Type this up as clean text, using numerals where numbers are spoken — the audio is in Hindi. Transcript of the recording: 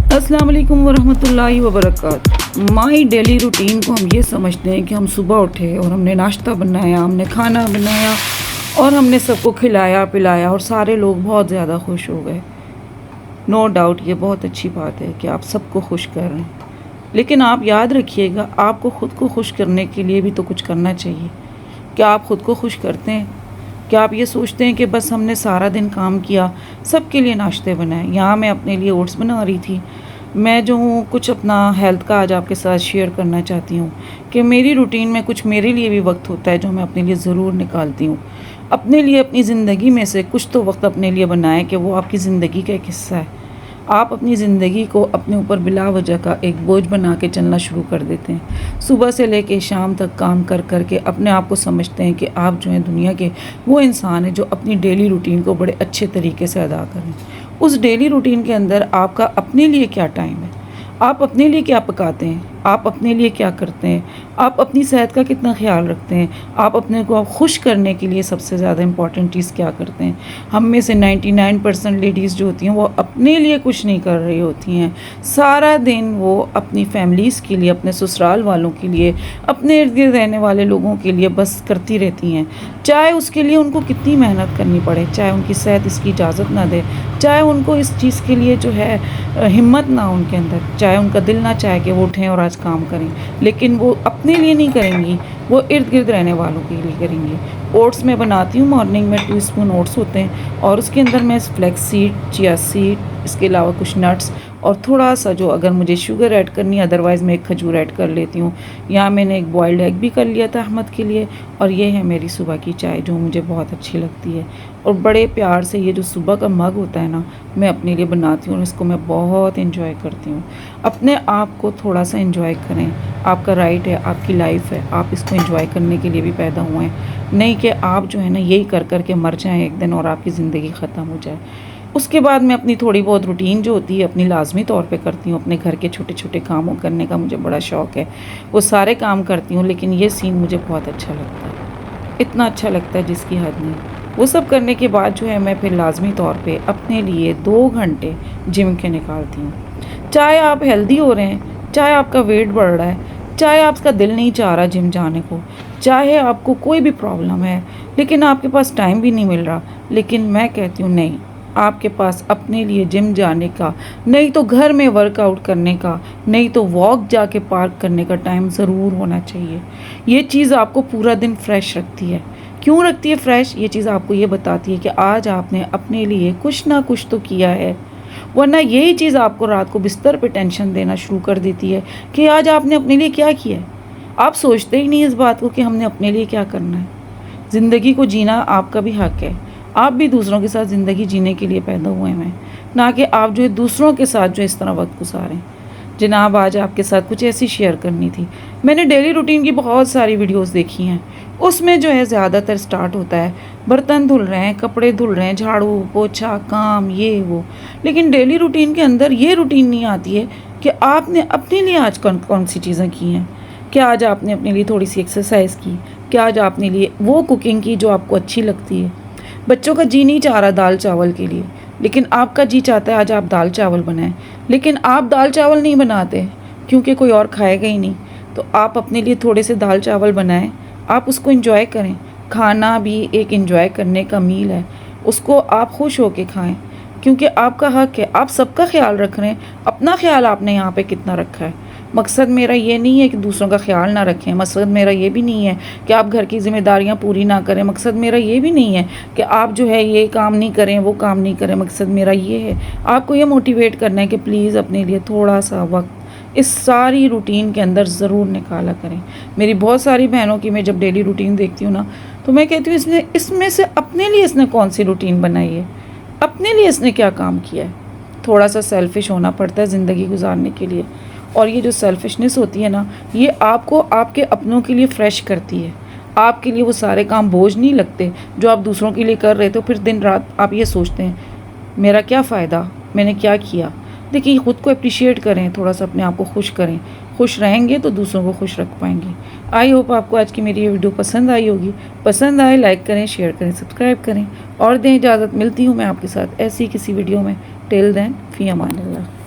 अस्सलाम वालेकुम वरहमतुल्लाहि वबरकातुहू। माई डेली रूटीन को हम ये समझते हैं कि हम सुबह उठे और हमने नाश्ता बनाया, हमने खाना बनाया और हमने सबको खिलाया पिलाया और सारे लोग बहुत ज़्यादा खुश हो गए। नो डाउट ये बहुत अच्छी बात है कि आप सबको खुश कर रहे हैं, लेकिन आप याद रखिएगा आपको ख़ुद को खुश करने के लिए भी तो कुछ करना चाहिए। क्या आप ख़ुद को खुश करते हैं? क्या आप ये सोचते हैं कि बस हमने सारा दिन काम किया, सबके लिए नाश्ते बनाए? यहाँ मैं अपने लिए ओट्स बना रही थी। मैं जो हूँ कुछ अपना हेल्थ का आज आपके साथ शेयर करना चाहती हूँ कि मेरी रूटीन में कुछ मेरे लिए भी वक्त होता है जो मैं अपने लिए ज़रूर निकालती हूँ। अपने लिए अपनी ज़िंदगी में से कुछ तो वक्त अपने लिए बनाएं कि वो आपकी ज़िंदगी का एक हिस्सा है। आप अपनी ज़िंदगी को अपने ऊपर बिला वजह का एक बोझ बना के चलना शुरू कर देते हैं। सुबह से लेके शाम तक काम कर कर के अपने आप को समझते हैं कि आप जो हैं दुनिया के वो इंसान हैं जो अपनी डेली रूटीन को बड़े अच्छे तरीके से अदा करें। उस डेली रूटीन के अंदर आपका अपने लिए क्या टाइम है? आप अपने लिए क्या पकाते हैं? आप अपने लिए क्या करते हैं? आप अपनी सेहत का कितना ख्याल रखते हैं? आप अपने को खुश करने के लिए सबसे ज़्यादा इम्पॉर्टेंट चीज़ क्या करते हैं? हम में से 99% लेडीज़ जो होती हैं वो अपने लिए कुछ नहीं कर रही होती हैं। सारा दिन वो अपनी फैमिलीज़ के लिए, अपने ससुराल वालों के लिए, अपने इर्द गिर्द रहने वाले लोगों के लिए बस करती रहती हैं। चाहे उसके लिए उनको कितनी मेहनत करनी पड़े, चाहे उनकी सेहत इसकी इजाज़त ना दे, चाहे उनको इस चीज़ के लिए जो है हिम्मत ना हो उनके अंदर, चाहे उनका दिल ना चाहे कि वो उठें और आज काम करें, लेकिन वो अपने लिए नहीं करेंगी, वो इर्द गिर्द रहने वालों के लिए करेंगी। ओट्स मैं बनाती हूँ, मॉर्निंग में 2 स्पून ओट्स होते हैं और उसके अंदर मैं फ्लैक्स सीड, चिया सीड, इसके अलावा कुछ नट्स और थोड़ा सा जो अगर मुझे शुगर ऐड करनी है, अदरवाइज़ मैं एक खजूर ऐड कर लेती हूँ। यहाँ मैंने एक बॉइल्ड एग भी कर लिया था अहमद के लिए और ये है मेरी सुबह की चाय जो मुझे बहुत अच्छी लगती है। और बड़े प्यार से ये जो सुबह का मग होता है ना, मैं अपने लिए बनाती हूँ और इसको मैं बहुत एंजॉय करती हूँ। अपने आप को थोड़ा सा एंजॉय करें, आपका राइट है, आपकी लाइफ है, आप इसको एंजॉय करने के लिए भी पैदा हुए हैं, नहीं कि आप जो है ना यही कर कर के मर जाएं एक दिन और आपकी ज़िंदगी ख़त्म हो जाए। उसके बाद मैं अपनी थोड़ी बहुत रूटीन जो होती है अपनी लाजमी तौर पे करती हूँ। अपने घर के छोटे छोटे कामों करने का मुझे बड़ा शौक़ है, वो सारे काम करती हूँ, लेकिन ये सीन मुझे बहुत अच्छा लगता है, इतना अच्छा लगता है जिसकी हद नहीं। वो सब करने के बाद जो है मैं फिर लाजमी तौर पे अपने लिए 2 घंटे जिम के निकालती हूँ। चाहे आप हेल्दी हो रहे हैं, चाहे आपका वेट बढ़ रहा है, चाहे आपका दिल नहीं चाह रहा जिम जाने को, चाहे आपको कोई भी प्रॉब्लम है लेकिन आपके पास टाइम भी नहीं मिल रहा, लेकिन मैं कहती हूँ नहीं, आपके पास अपने लिए जिम जाने का, नहीं तो घर में वर्कआउट करने का, नहीं तो वॉक जाके पार्क करने का टाइम ज़रूर होना चाहिए। ये चीज़ आपको पूरा दिन फ्रेश रखती है। क्यों रखती है फ्रेश? ये चीज़ आपको ये बताती है कि आज आपने अपने लिए कुछ ना कुछ तो किया है, वरना यही चीज़ आपको रात को बिस्तर पे टेंशन देना शुरू कर देती है कि आज आपने अपने लिए क्या किया है। आप सोचते ही नहीं इस बात को कि हमने अपने लिए क्या करना है। ज़िंदगी को जीना आपका भी हक़ है, आप भी दूसरों के साथ ज़िंदगी जीने के लिए पैदा हुए हैं, ना कि आप जो है दूसरों के साथ जो इस तरह वक्त गुजारें। जनाब आज आपके साथ कुछ ऐसी शेयर करनी थी। मैंने डेली रूटीन की बहुत सारी वीडियोस देखी हैं, उसमें जो है ज़्यादातर स्टार्ट होता है बर्तन धुल रहे हैं, कपड़े धुल रहे हैं, झाड़ू पोछा काम ये वो, लेकिन डेली रूटीन के अंदर ये रूटीन नहीं आती है कि आपने अपने लिए आज कौन कौन सी चीज़ें की हैं। क्या आज आपने अपने लिए थोड़ी सी एक्सरसाइज की? क्या आज आपने लिए वो कुकिंग की जो आपको अच्छी लगती है? बच्चों का जी नहीं चाह रहा दाल चावल के लिए, लेकिन आपका जी चाहता है आज आप दाल चावल बनाएं, लेकिन आप दाल चावल नहीं बनाते क्योंकि कोई और खाएगा ही नहीं। तो आप अपने लिए थोड़े से दाल चावल बनाएं, आप उसको एंजॉय करें। खाना भी एक एंजॉय करने का मील है, उसको आप खुश होके खाएं क्योंकि आपका हक़ है। आप सबका ख्याल रख रहे हैं, अपना ख्याल आपने यहाँ पे कितना रखा है। मकसद मेरा ये नहीं है कि दूसरों का ख्याल ना रखें, मकसद मेरा ये भी नहीं है कि आप घर की ज़िम्मेदारियाँ पूरी ना करें, मकसद मेरा ये भी नहीं है कि आप जो है ये काम नहीं करें वो काम नहीं करें। मकसद मेरा ये है आपको ये मोटिवेट करना है कि प्लीज़ अपने लिए थोड़ा सा वक्त इस सारी रूटीन के अंदर ज़रूर निकाला करें। मेरी बहुत सारी बहनों की मैं जब डेली रूटीन देखती हूँ ना, तो मैं कहती हूँ इसमें से अपने लिए इसने कौन सी रूटीन बनाई है, अपने लिए इसने क्या काम किया है। थोड़ा सा सेल्फिश होना पड़ता है ज़िंदगी गुजारने के लिए, और ये जो सेल्फिशनेस होती है ना, ये आपको आपके अपनों के लिए फ्रेश करती है। आपके लिए वो सारे काम बोझ नहीं लगते जो आप दूसरों के लिए कर रहे थे। फिर दिन रात आप ये सोचते हैं मेरा क्या फ़ायदा, मैंने क्या किया। देखिए ख़ुद को अप्रिशिएट करें, थोड़ा सा अपने आप को खुश करें। खुश रहेंगे तो दूसरों को खुश रख पाएंगे। आई होप आपको आज की मेरी ये वीडियो पसंद आई होगी। पसंद आए लाइक करें, शेयर करें, सब्सक्राइब करें और दें इजाज़त। मिलती हूँ मैं आपके साथ ऐसी किसी वीडियो में। टिल देन फ़ी अमान अल्लाह।